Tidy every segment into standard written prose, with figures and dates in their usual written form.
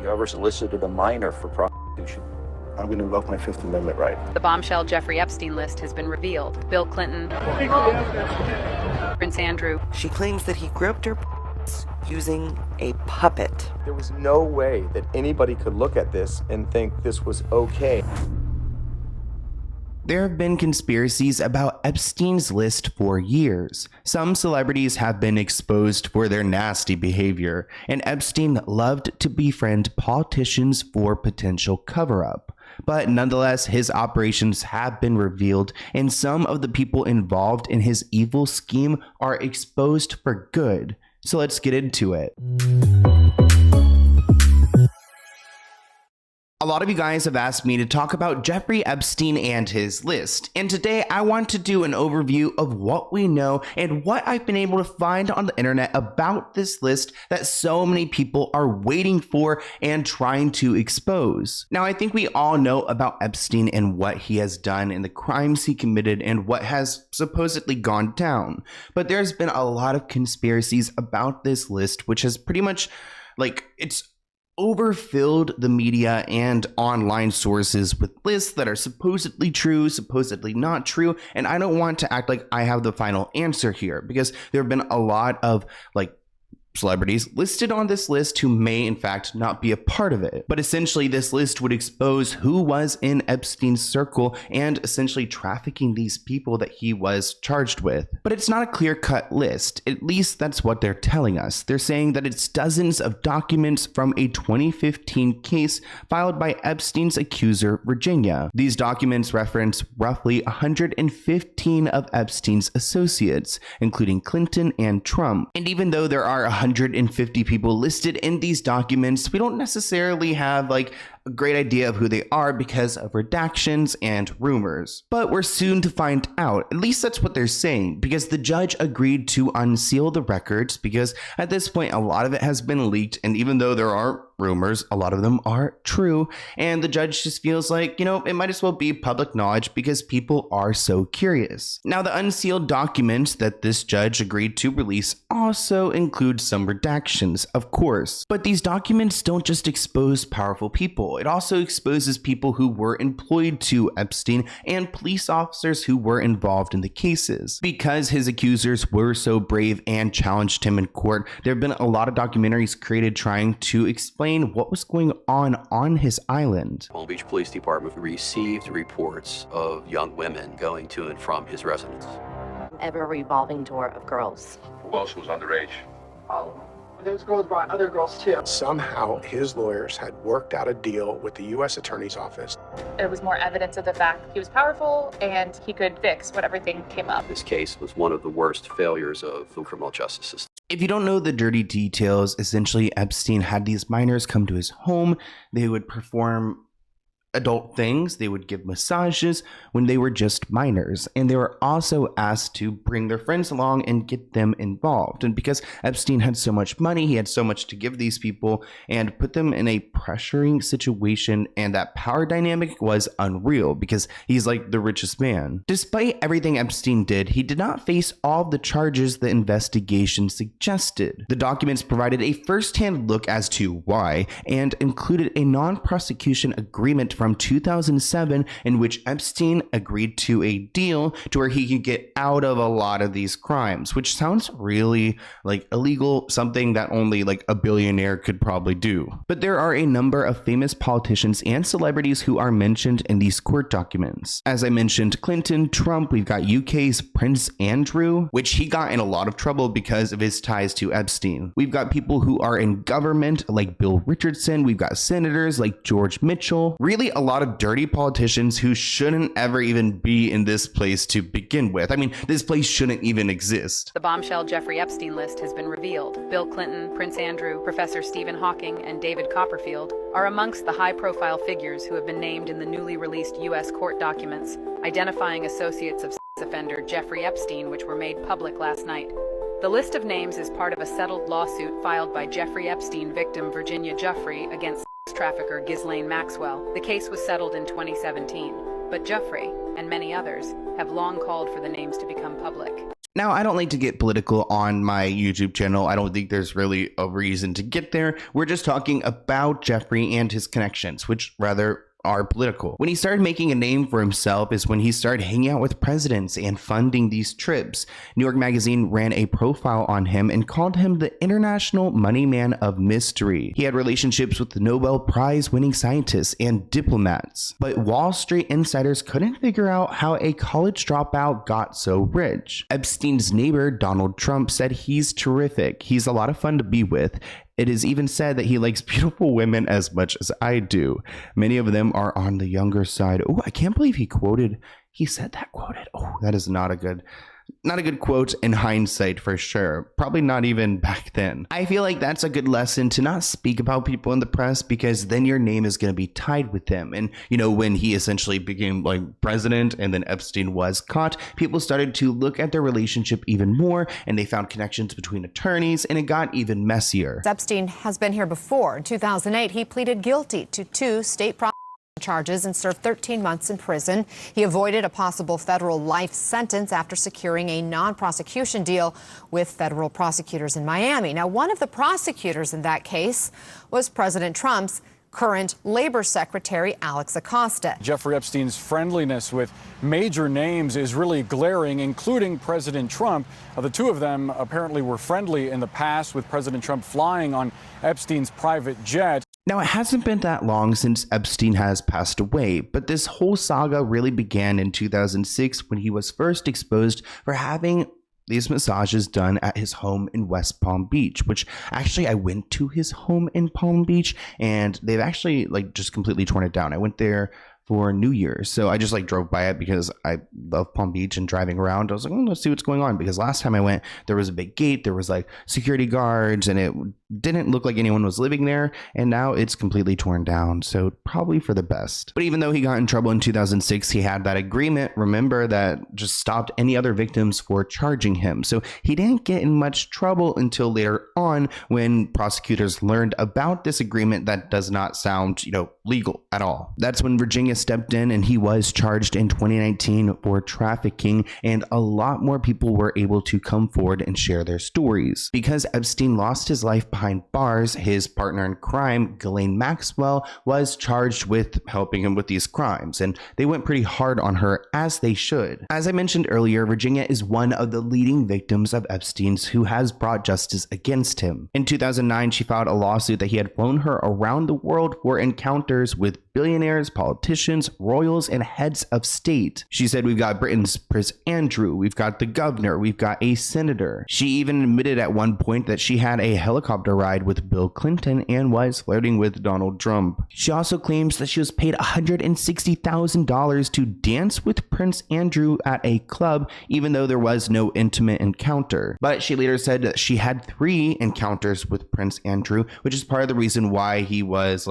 You ever solicited a minor for prostitution? I'm going to invoke my Fifth Amendment right. The bombshell Jeffrey Epstein list has been revealed. Bill Clinton, Prince Andrew. She claims that he groped her using a puppet. There was no way that anybody could look at this and think this was okay. There have been conspiracies about Epstein's list for years. Some celebrities have been exposed for their nasty behavior, and Epstein loved to befriend politicians for potential cover-up. But nonetheless, his operations have been revealed, and some of the people involved in his evil scheme are exposed for good. So let's get into it. A lot of you guys have asked me to talk about Jeffrey Epstein and his list, and today I want to do an overview of what we know and what I've been able to find on the internet about this list that so many people are waiting for and trying to expose. Now, I think we all know about Epstein and what he has done and the crimes he committed and what has supposedly gone down, but there's been a lot of conspiracies about this list, which has pretty much, it's overfilled the media and online sources with lists that are supposedly true, supposedly not true, and I don't want to act like I have the final answer here, because there have been a lot of celebrities listed on this list who may in fact not be a part of it. But essentially this list would expose who was in Epstein's circle and essentially trafficking these people that he was charged with. But it's not a clear-cut list. At least that's what they're telling us. They're saying that it's dozens of documents from a 2015 case filed by Epstein's accuser, Virginia. These documents reference roughly 115 of Epstein's associates, including Clinton and Trump. And even though there are 150 people listed in these documents, we don't necessarily have a great idea of who they are because of redactions and rumors. But we're soon to find out. At least that's what they're saying, because the judge agreed to unseal the records, because at this point a lot of it has been leaked, and even though there are rumors, a lot of them are true, and the judge just feels like, it might as well be public knowledge because people are so curious. Now, the unsealed documents that this judge agreed to release also include some redactions, of course, but these documents don't just expose powerful people. It also exposes people who were employed to Epstein and police officers who were involved in the cases. Because his accusers were so brave and challenged him in court, there have been a lot of documentaries created trying to explain what was going on his island. Palm Beach Police Department received reports of young women going to and from his residence. Ever revolving door of girls. Who else was underage? All of them. Those girls brought other girls too. Somehow his lawyers had worked out a deal with the U.S. Attorney's Office. It was more evidence of the fact he was powerful and he could fix whatever thing came up. This case was one of the worst failures of the criminal justice system. If you don't know the dirty details, essentially Epstein had these minors come to his home. They would perform adult things. They would give massages when they were just minors, and they were also asked to bring their friends along and get them involved. And because Epstein had so much money, he had so much to give these people and put them in a pressuring situation, and that power dynamic was unreal because he's the richest man. Despite everything Epstein did, he did not face all the charges the investigation suggested. The documents provided a first-hand look as to why and included a non-prosecution agreement from 2007 in which Epstein agreed to a deal to where he could get out of a lot of these crimes, which sounds really illegal, something that only a billionaire could probably do. But there are a number of famous politicians and celebrities who are mentioned in these court documents. As I mentioned, Clinton, Trump, we've got UK's Prince Andrew, which he got in a lot of trouble because of his ties to Epstein. We've got people who are in government like Bill Richardson. We've got senators like George Mitchell. Really a lot of dirty politicians who shouldn't ever even be in this place to begin with. I mean, this place shouldn't even exist. The bombshell Jeffrey Epstein list has been revealed. Bill Clinton, Prince Andrew, Professor Stephen Hawking, and David Copperfield are amongst the high-profile figures who have been named in the newly released U.S. court documents identifying associates of sex offender Jeffrey Epstein, which were made public last night. The list of names is part of a settled lawsuit filed by Jeffrey Epstein victim Virginia Jeffrey against trafficker Ghislaine Maxwell. The case was settled in 2017, but Jeffrey and many others have long called for the names to become public. Now, I don't like to get political on my YouTube channel. I don't think there's really a reason to get there. We're just talking about Jeffrey and his connections, which rather are political. When he started making a name for himself is when he started hanging out with presidents and funding these trips. New York Magazine ran a profile on him and called him the international money man of mystery. He had relationships with the Nobel Prize winning scientists and diplomats. But Wall Street insiders couldn't figure out how a college dropout got so rich. Epstein's neighbor, Donald Trump, said he's terrific. He's a lot of fun to be with. It is even said that he likes beautiful women as much as I do. Many of them are on the younger side. Oh, I can't believe he said that quoted. Oh, that is not a good quote in hindsight for sure. Probably not even back then. I feel like that's a good lesson to not speak about people in the press, because then your name is going to be tied with them. And, you know, when he essentially became like president and then Epstein was caught, people started to look at their relationship even more, and they found connections between attorneys, and it got even messier. Epstein has been here before. In 2008, he pleaded guilty to 2 state charges and served 13 months in prison. He avoided a possible federal life sentence after securing a non-prosecution deal with federal prosecutors in Miami. Now, one of the prosecutors in that case was President Trump's current Labor Secretary, Alex Acosta. Jeffrey Epstein's friendliness with major names is really glaring, including President Trump. The two of them apparently were friendly in the past, with President Trump flying on Epstein's private jet. Now, it hasn't been that long since Epstein has passed away, but this whole saga really began in 2006 when he was first exposed for having these massages done at his home in West Palm Beach, which actually I went to his home in Palm Beach, and they've actually like just completely torn it down. I went there for New Year's, so I just like drove by it because I love Palm Beach and driving around. I was like, oh, let's see what's going on, because last time I went, there was a big gate, there was like security guards, and it didn't look like anyone was living there, and now it's completely torn down, so probably for the best. But even though he got in trouble in 2006, he had that agreement, remember, that just stopped any other victims for charging him. So he didn't get in much trouble until later on, when prosecutors learned about this agreement that does not sound, legal at all. That's when Virginia stepped in, and he was charged in 2019 for trafficking, and a lot more people were able to come forward and share their stories. Because Epstein lost his life behind bars, his partner in crime, Ghislaine Maxwell, was charged with helping him with these crimes, and they went pretty hard on her, as they should. As I mentioned earlier, Virginia is one of the leading victims of Epstein's who has brought justice against him. In 2009, she filed a lawsuit that he had flown her around the world for encounters with billionaires, politicians, royals, and heads of state. She said, we've got Britain's Prince Andrew, we've got the governor, we've got a senator. She even admitted at one point that she had a helicopter ride with Bill Clinton and was flirting with Donald Trump. She also claims that she was paid $160,000 to dance with Prince Andrew at a club, even though there was no intimate encounter. But she later said that she had 3 encounters with Prince Andrew, which is part of the reason why he was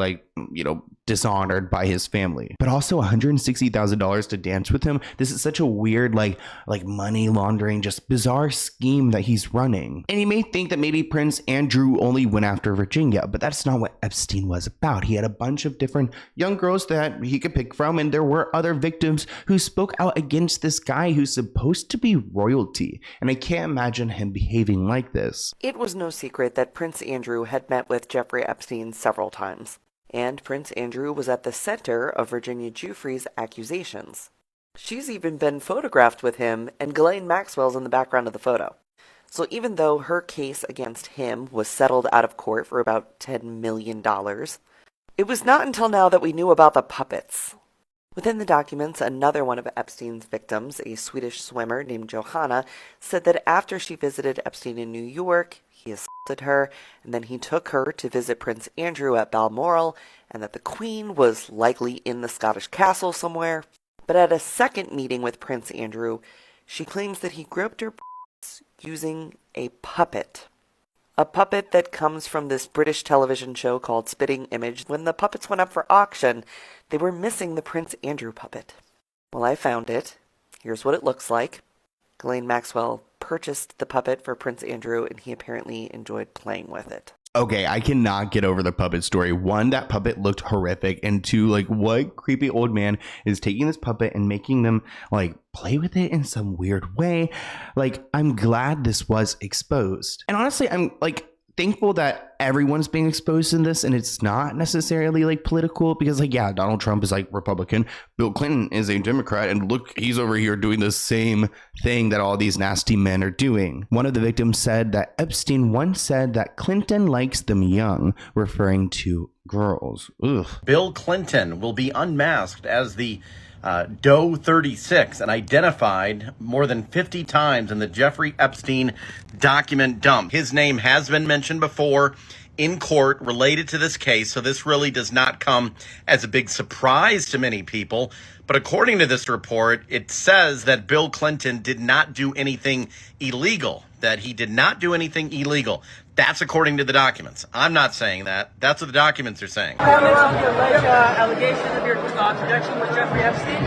dishonored by his family. But also $160,000 to dance with him. This is such a weird like money laundering, just bizarre scheme that he's running. And you may think that maybe Prince Andrew only went after Virginia, but that's not what Epstein was about. He had a bunch of different young girls that he could pick from, and there were other victims who spoke out against this guy who's supposed to be royalty. And I can't imagine him behaving like this. It was no secret that Prince Andrew had met with Jeffrey Epstein several times. And Prince Andrew was at the center of Virginia Giuffre's accusations. She's even been photographed with him, and Ghislaine Maxwell's in the background of the photo. So even though her case against him was settled out of court for about $10 million, it was not until now that we knew about the puppets. Within the documents, another one of Epstein's victims, a Swedish swimmer named Johanna, said that after she visited Epstein in New York, he assaulted her, and then he took her to visit Prince Andrew at Balmoral, and that the Queen was likely in the Scottish castle somewhere. But at a second meeting with Prince Andrew, she claims that he groped her using a puppet. A puppet that comes from this British television show called Spitting Image. When the puppets went up for auction, they were missing the Prince Andrew puppet. Well, I found it. Here's what it looks like. Ghislaine Maxwell purchased the puppet for Prince Andrew, and he apparently enjoyed playing with it. Okay, I cannot get over the puppet story. One, that puppet looked horrific, and two, like, what creepy old man is taking this puppet and making them like play with it in some weird way? Like, I'm glad this was exposed. And honestly, I'm like thankful that everyone's being exposed in this and it's not necessarily like political, because like, yeah, Donald Trump is like Republican, Bill Clinton is a Democrat, and look, he's over here doing the same thing that all these nasty men are doing. One of the victims said that Epstein once said that Clinton likes them young, referring to girls. Ugh. Bill Clinton will be unmasked as the Doe 36 and identified more than 50 times in the Jeffrey Epstein document dump. His name has been mentioned before in court related to this case, so this really does not come as a big surprise to many people. But according to this report, it says that Bill Clinton did not do anything illegal, that he did not do anything illegal. That's according to the documents. I'm not saying that. That's what the documents are saying. Comments on the alleged allegations of your connection with Jeffrey Epstein?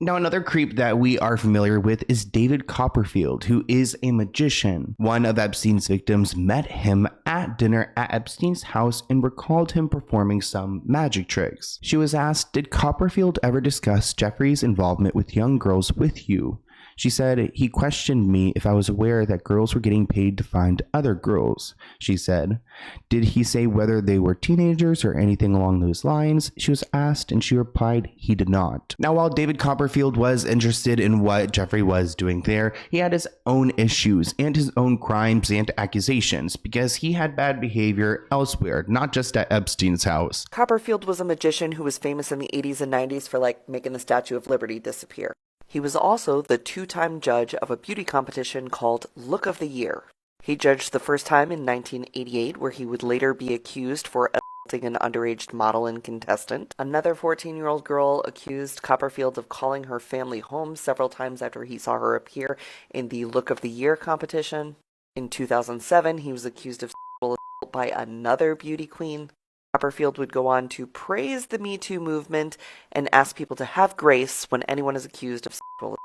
Now, another creep that we are familiar with is David Copperfield, who is a magician. One of Epstein's victims met him at dinner at Epstein's house and recalled him performing some magic tricks. She was asked, "Did Copperfield ever discuss Jeffrey's involvement with young girls with you?" She said, "He questioned me if I was aware that girls were getting paid to find other girls." She said, "Did he say whether they were teenagers or anything along those lines?" She was asked, and she replied, he did not. Now, while David Copperfield was interested in what Jeffrey was doing there, he had his own issues and his own crimes and accusations, because he had bad behavior elsewhere, not just at Epstein's house. Copperfield was a magician who was famous in the 80s and 90s for making the Statue of Liberty disappear. He was also the two-time judge of a beauty competition called Look of the Year. He judged the first time in 1988, where he would later be accused for assaulting an underage model and contestant. Another 14-year-old girl accused Copperfield of calling her family home several times after he saw her appear in the Look of the Year competition. In 2007, he was accused of sexual assault by another beauty queen. Copperfield would go on to praise the Me Too movement and ask people to have grace when anyone is accused of sexual assault.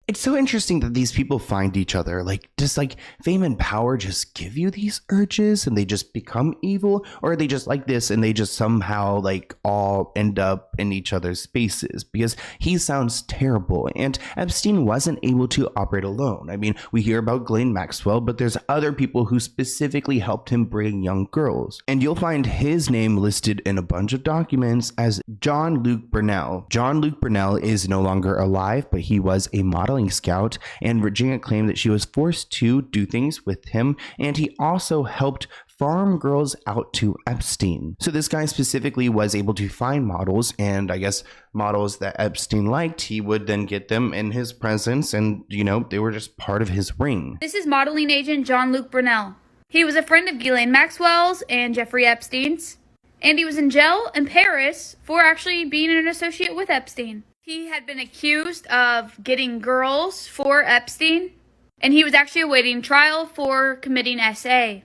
It's so interesting that these people find each other. Does fame and power just give you these urges and they just become evil? Or are they just like this and they just somehow all end up in each other's spaces? Because he sounds terrible, and Epstein wasn't able to operate alone. I mean, we hear about Ghislaine Maxwell, but there's other people who specifically helped him bring young girls. And you'll find his name listed in a bunch of documents as John Luke Burnell. John Luke Burnell is no longer alive, but he was a modeling scout, and Virginia claimed that she was forced to do things with him, and he also helped farm girls out to Epstein. So this guy specifically was able to find models, and I guess models that Epstein liked. He would then get them in his presence, and they were just part of his ring. This is modeling agent John Luke Burnell. He was a friend of Ghislaine Maxwell's and Jeffrey Epstein's, and he was in jail in Paris for actually being an associate with Epstein. He had been accused of getting girls for Epstein, and he was actually awaiting trial for committing SA.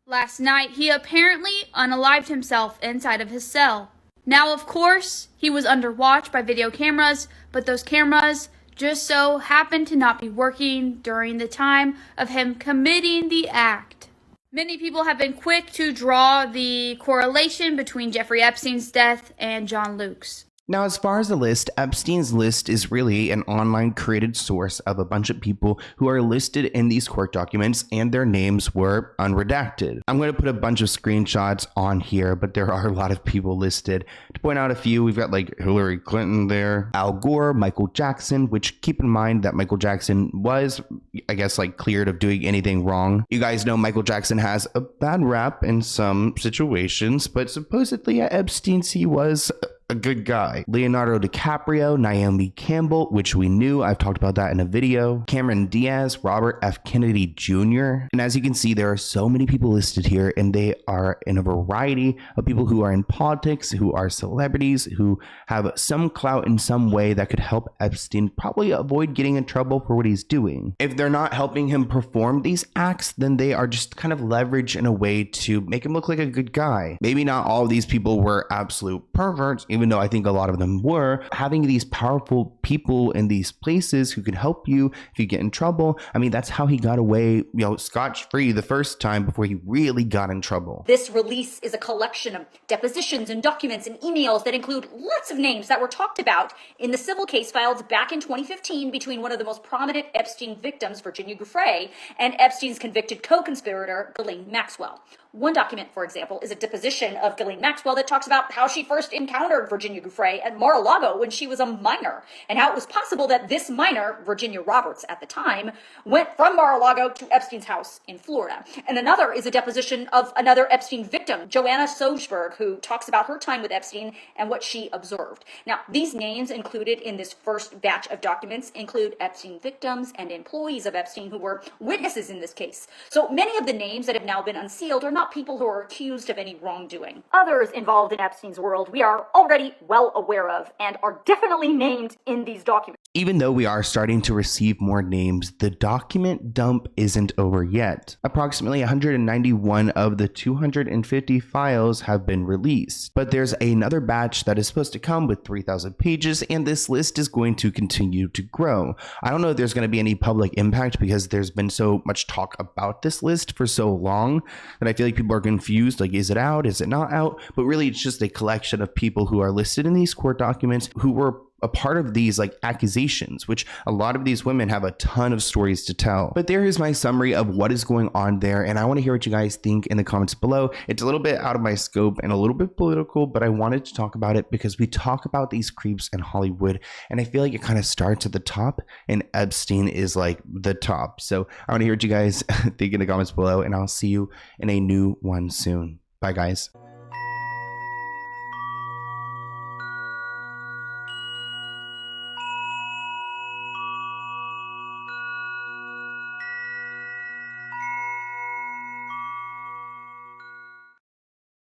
Last night, he apparently unalived himself inside of his cell. Now, of course, he was under watch by video cameras, but those cameras just so happened to not be working during the time of him committing the act. Many people have been quick to draw the correlation between Jeffrey Epstein's death and John Luke's. Now, as far as the list, Epstein's list is really an online created source of a bunch of people who are listed in these court documents, and their names were unredacted. I'm going to put a bunch of screenshots on here, but there are a lot of people listed. To point out a few, we've got Hillary Clinton there, Al Gore, Michael Jackson, which keep in mind that Michael Jackson was, I guess, cleared of doing anything wrong. You guys know Michael Jackson has a bad rap in some situations, but supposedly at Epstein's he was a good guy. Leonardo DiCaprio, Naomi Campbell, which we knew, I've talked about that in a video, Cameron Diaz, Robert F. Kennedy Jr. And as you can see, there are so many people listed here, and they are in a variety of people who are in politics, who are celebrities, who have some clout in some way that could help Epstein probably avoid getting in trouble for what he's doing. If they're not helping him perform these acts, then they are just kind of leveraged in a way to make him look like a good guy. Maybe not all of these people were absolute perverts, even even though I think a lot of them were, having these powerful people in these places who can help you if you get in trouble. I mean, that's how he got away, scotch-free the first time before he really got in trouble. This release is a collection of depositions and documents and emails that include lots of names that were talked about in the civil case filed back in 2015 between one of the most prominent Epstein victims, Virginia Giuffre, and Epstein's convicted co-conspirator, Ghislaine Maxwell. One document, for example, is a deposition of Ghislaine Maxwell that talks about how she first encountered Virginia Giuffre at Mar-a-Lago when she was a minor, and how it was possible that this minor, Virginia Roberts at the time, went from Mar-a-Lago to Epstein's house in Florida. And another is a deposition of another Epstein victim, Joanna Sojberg, who talks about her time with Epstein and what she observed. Now, these names included in this first batch of documents include Epstein victims and employees of Epstein who were witnesses in this case. So many of the names that have now been unsealed are not people who are accused of any wrongdoing. Others involved in Epstein's world we are already well aware of and are definitely named in these documents. Even though we are starting to receive more names, the document dump isn't over yet. Approximately 191 of the 250 files have been released, but there's another batch that is supposed to come with 3,000 pages, and this list is going to continue to grow. I don't know if there's going to be any public impact because there's been so much talk about this list for so long that I feel like people are confused, like, is it out, is it not out? But really it's just a collection of people who are listed in these court documents who were a part of these accusations, which a lot of these women have a ton of stories to tell. But there is my summary of what is going on there, and I want to hear what you guys think in the comments below. It's a little bit out of my scope and a little bit political, but I wanted to talk about it because we talk about these creeps in Hollywood, and I feel like it kind of starts at the top, and Epstein is the top. So I want to hear what you guys think in the comments below, and I'll see you in a new one soon. Bye, guys.